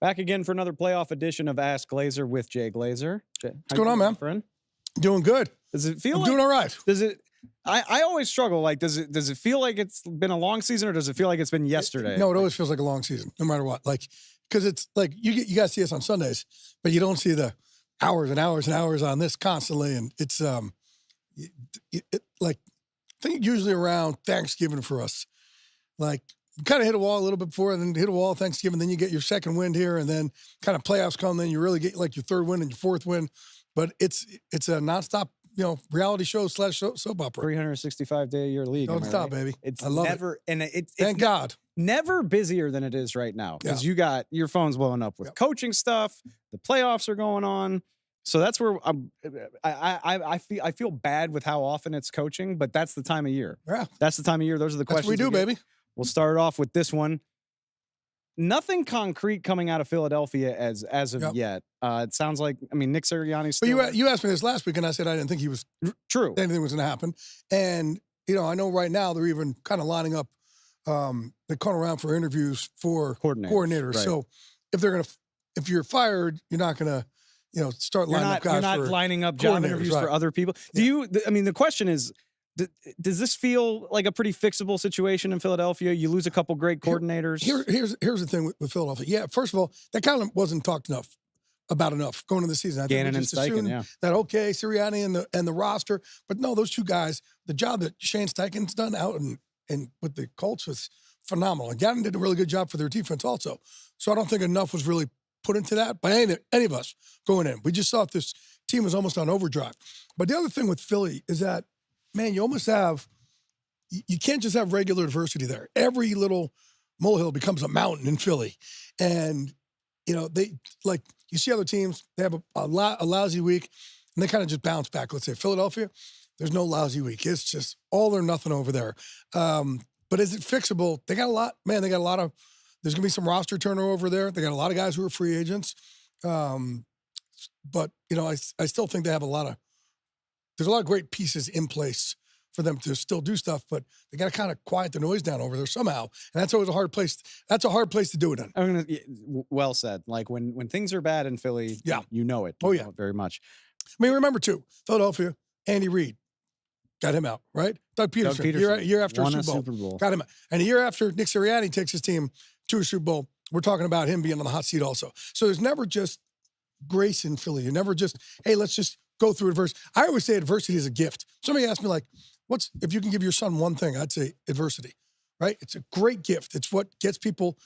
Back again for another playoff edition of Ask Glazer with Jay Glazer. What's going on, man? Friend? Doing good. Does it feel I'm like, doing all right. Does it? I always struggle. Like, does it feel like it's been a long season, or does it feel like it's been yesterday? No, it always feels like a long season, no matter what. Like, because it's like you guys see us on Sundays, but you don't see the hours and hours and hours on this constantly, and it's like I think usually around Thanksgiving for us, like. Kind of hit a wall a little bit before, and then hit a wall Thanksgiving. Then you get your second wind here, and then kind of playoffs come. Then you really get like your third win and your fourth win. But it's a nonstop, reality show / soap opera. 365-day-a-year league. Don't stop, right? baby. It's I love never, it. And it's thank God. Never busier than it is right now because you got your phone's blowing up with Yep. coaching stuff. The playoffs are going on. So that's where I feel bad with how often it's coaching, but that's the time of year. Yeah, that's the time of year. Those are the questions we do, baby. We'll start off with this one. Nothing concrete coming out of Philadelphia as of yet. It sounds like, Nick Sirianni. But you asked me this last week, and I said I didn't think he was true. Anything was going to happen. And I know right now they're even kind of lining up. They're calling around for interviews for coordinators. Right. So if you're fired, you're not going to start lining up guys. You're not lining up job interviews for other people. The question is, does this feel like a pretty fixable situation in Philadelphia? You lose a couple great coordinators. Here's the thing with Philadelphia. Yeah, first of all, that kind of wasn't talked about enough going into the season. I think Gannon and Steichen, that okay, Sirianni and the roster, but no, those two guys, the job that Shane Steichen's done out and with the Colts was phenomenal. And Gannon did a really good job for their defense also. So I don't think enough was really put into that by any of us going in. We just thought this team was almost on overdrive. But the other thing with Philly is that, man, you almost have – you can't just have regular adversity there. Every little molehill becomes a mountain in Philly. And, they – like you see other teams, they have a lousy week, and they kind of just bounce back. Let's say Philadelphia, there's no lousy week. It's just all or nothing over there. But is it fixable? They got a lot – man, they got a lot of – there's going to be some roster turnover over there. They got a lot of guys who are free agents. But, I still think they have there's a lot of great pieces in place for them to still do stuff, but they got to kind of quiet the noise down over there somehow. And that's always a hard place. That's a hard place to do it in. Well said. Like when things are bad in Philly, you know it. Oh, yeah. Know it very much. Remember too, Philadelphia, Andy Reid got him out, right? Doug Peterson. Year after a Super Bowl. Got him out. And a year after Nick Siranni takes his team to a Super Bowl, we're talking about him being on the hot seat also. So there's never just grace in Philly. You're never just, hey, let's just go through adversity. I always say adversity is a gift. Somebody asked me, like, if you can give your son one thing, I'd say adversity, right? It's a great gift. It's what gets people,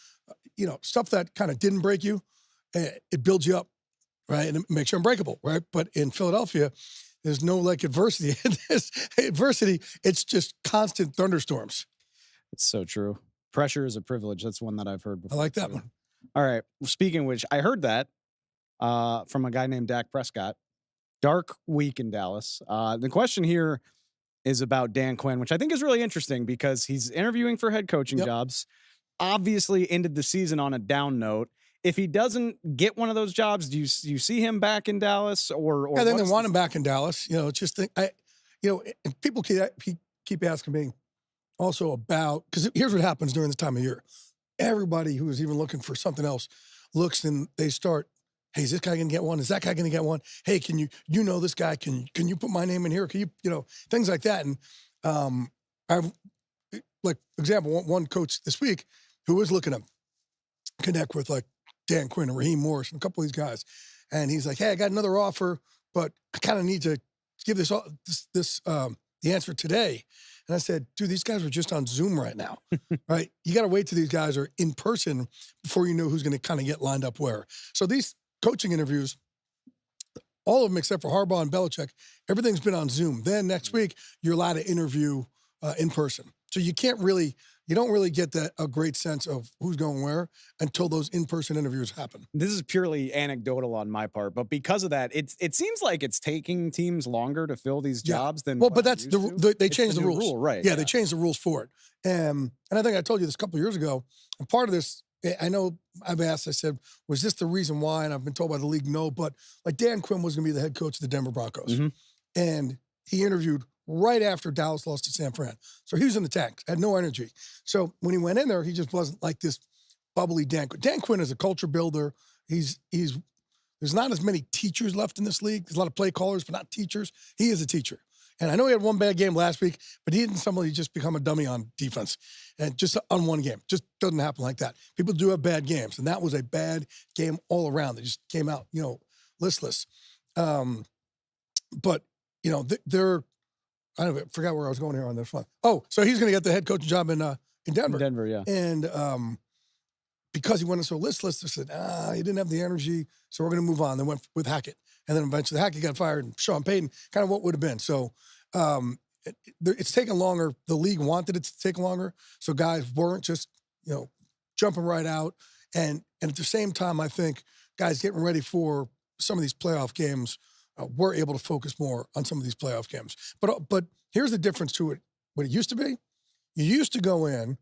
stuff that kind of didn't break you. It builds you up, right? And it makes you unbreakable, right? But in Philadelphia, there's no adversity. Adversity, it's just constant thunderstorms. It's so true. Pressure is a privilege. That's one that I've heard before. I like that one. All right. Well, speaking of which, I heard that from a guy named Dak Prescott. Dark week in Dallas. The question here is about Dan Quinn, which I think is really interesting because he's interviewing for head coaching jobs. Obviously ended the season on a down note. If he doesn't get one of those jobs, do you see him back in Dallas? Or I think they want him back in Dallas. It's just and people keep asking me also about, because here's what happens during this time of year. Everybody who is even looking for something else looks and they start, hey, is this guy going to get one? Is that guy going to get one? Hey, can you this guy? Can you put my name in here? Can you, things like that. And I've, example, one coach this week who was looking to connect with Dan Quinn and Raheem Morris and a couple of these guys. And he's like, hey, I got another offer, but I kind of need to give the answer today. And I said, dude, these guys are just on Zoom right now, right? You got to wait till these guys are in person before you know who's going to kind of get lined up where. So these coaching interviews, all of them except for Harbaugh and Belichick, everything's been on Zoom. Then next week, you're allowed to interview in person. So you don't really get a great sense of who's going where until those in-person interviews happen. This is purely anecdotal on my part, but because of that, it seems like it's taking teams longer to fill these jobs than. Well, but that's they changed the rules, rule, right? Yeah, they changed the rules for it. And I think I told you this a couple of years ago. And part of this, I know I've asked. I said, was this the reason why? And I've been told by the league, no. But Dan Quinn was going to be the head coach of the Denver Broncos, and he interviewed right after Dallas lost to San Fran. So he was in the tank, had no energy. So when he went in there, he just wasn't like this bubbly Dan Quinn. Dan Quinn is a culture builder. There's not as many teachers left in this league. There's a lot of play callers, but not teachers. He is a teacher. And I know he had one bad game last week, but he didn't suddenly just become a dummy on defense. And just on one game. Just doesn't happen like that. People do have bad games. And that was a bad game all around. They just came out, listless. But, they're, I don't know, forgot where I was going here on this one. Oh, so he's going to get the head coaching job in Denver. In Denver, yeah. And because he went so listless, they said, he didn't have the energy, so we're going to move on. They went with Hackett. And then eventually Hackett got fired, and Sean Payton, kind of what would have been. So it's taken longer. The league wanted it to take longer, so guys weren't just, jumping right out. And at the same time, I think guys getting ready for some of these playoff games were able to focus more on some of these playoff games. But here's the difference to it. What it used to be, you used to go in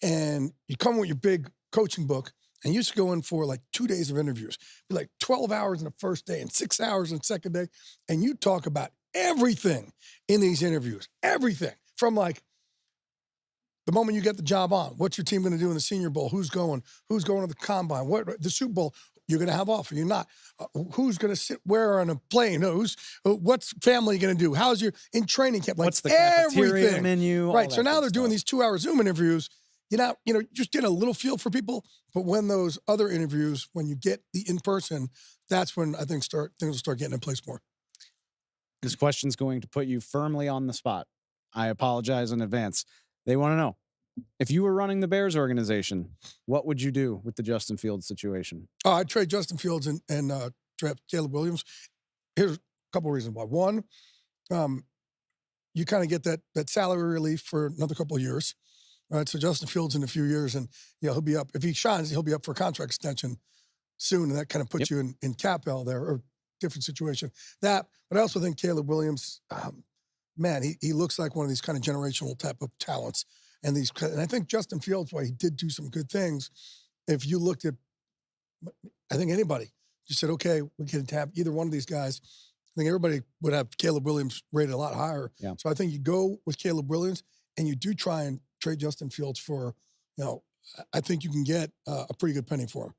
and you come with your big coaching book, and you used to go in for like 2 days of interviews, be like 12 hours in the first day and 6 hours in the second day, and you talk about everything in these interviews, everything from like the moment you get the job on, what's your team going to do in the Senior Bowl, who's going to the Combine, what the Super Bowl you're going to have off, or you're not, who's going to sit where on a plane, what's family going to do, how's your in training camp, like what's the cafeteria everything menu, right? So now they're stuff. doing these 2-hour Zoom interviews. Just get a little feel for people. But when those other interviews, when you get the in-person, that's when I think things will start getting in place more. This question's going to put you firmly on the spot. I apologize in advance. They want to know, if you were running the Bears organization, what would you do with the Justin Fields situation? Oh, I'd trade Justin Fields and draft Caleb Williams. Here's a couple of reasons why. One, you kind of get that salary relief for another couple of years. Right, so Justin Fields in a few years, and he'll be up. If he shines, he'll be up for a contract extension soon, and that kind of puts you in cap hell there, or different situation. But I also think Caleb Williams, man, he looks like one of these kind of generational type of talents, and I think Justin Fields, while he did do some good things, if you looked at, I think anybody just said, okay, we can tap either one of these guys. I think everybody would have Caleb Williams rated a lot higher. Yeah. So I think you go with Caleb Williams, and you do try and trade Justin Fields for, I think you can get a pretty good penny for him.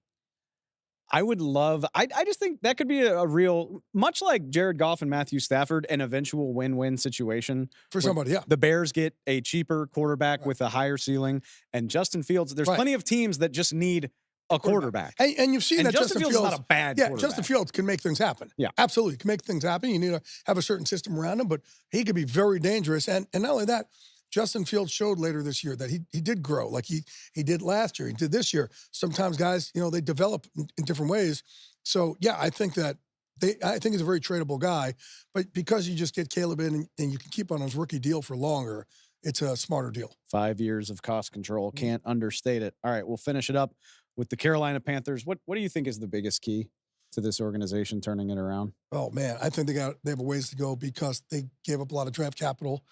I would love, I just think that could be a real, much like Jared Goff and Matthew Stafford, an eventual win-win situation. For somebody, yeah. The Bears get a cheaper quarterback with a higher ceiling, and Justin Fields, there's plenty of teams that just need a quarterback. And you've seen that Justin Fields is not a bad quarterback. Justin Fields can make things happen. Yeah. Absolutely. Can make things happen. You need to have a certain system around him, but he could be very dangerous. And not only that, Justin Fields showed later this year that he did grow, like he did last year. He did this year. Sometimes guys, they develop in different ways. So yeah, I think he's a very tradable guy. But because you just get Caleb in and you can keep on his rookie deal for longer, it's a smarter deal. 5 years of cost control, can't understate it. All right, we'll finish it up with the Carolina Panthers. What do you think is the biggest key to this organization turning it around? Oh man, I think they have a ways to go because they gave up a lot of draft capital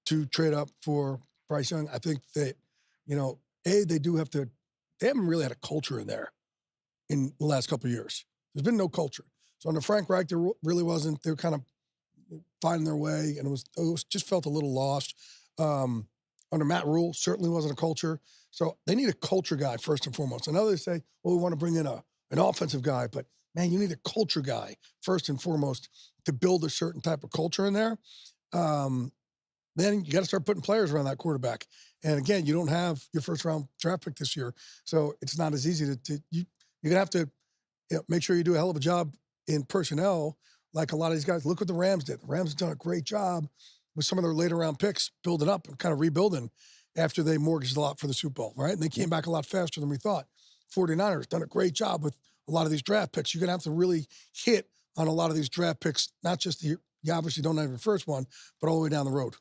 to trade up for Bryce Young. I think that, they do have to, they haven't really had a culture in there in the last couple of years. There's been no culture. So under Frank Reich, there really wasn't. They were kind of finding their way, and it was just felt a little lost. Under Matt Rule, certainly wasn't a culture. So they need a culture guy first and foremost. And others say, well, we want to bring in an offensive guy, but man, you need a culture guy first and foremost to build a certain type of culture in there. Then you got to start putting players around that quarterback. And again, you don't have your first round draft pick this year. So it's not as easy you're going to have to make sure you do a hell of a job in personnel. Like a lot of these guys, look what the Rams did. The Rams have done a great job with some of their later round picks, building up and kind of rebuilding after they mortgaged a lot for the Super Bowl, right? And they came back a lot faster than we thought. 49ers done a great job with a lot of these draft picks. You're going to have to really hit on a lot of these draft picks, not just you obviously don't have your first one, but all the way down the road.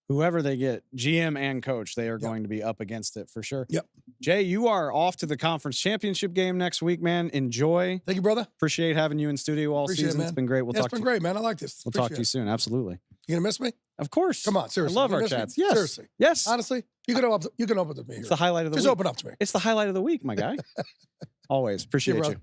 Whoever they get, GM and coach, they are going to be up against it for sure. Yep. Jay, you are off to the conference championship game next week, man. Enjoy. Thank you, brother. Appreciate having you in studio all season. It's been great. It's been great, man. I like this. We'll talk to you soon. Absolutely. You gonna miss me? Of course. Come on, seriously. I love our chats. Yes. Seriously. Yes. Honestly, you can open to me. It's the highlight of the week. Just open up to me. It's the highlight of the week, my guy. Always. Appreciate you.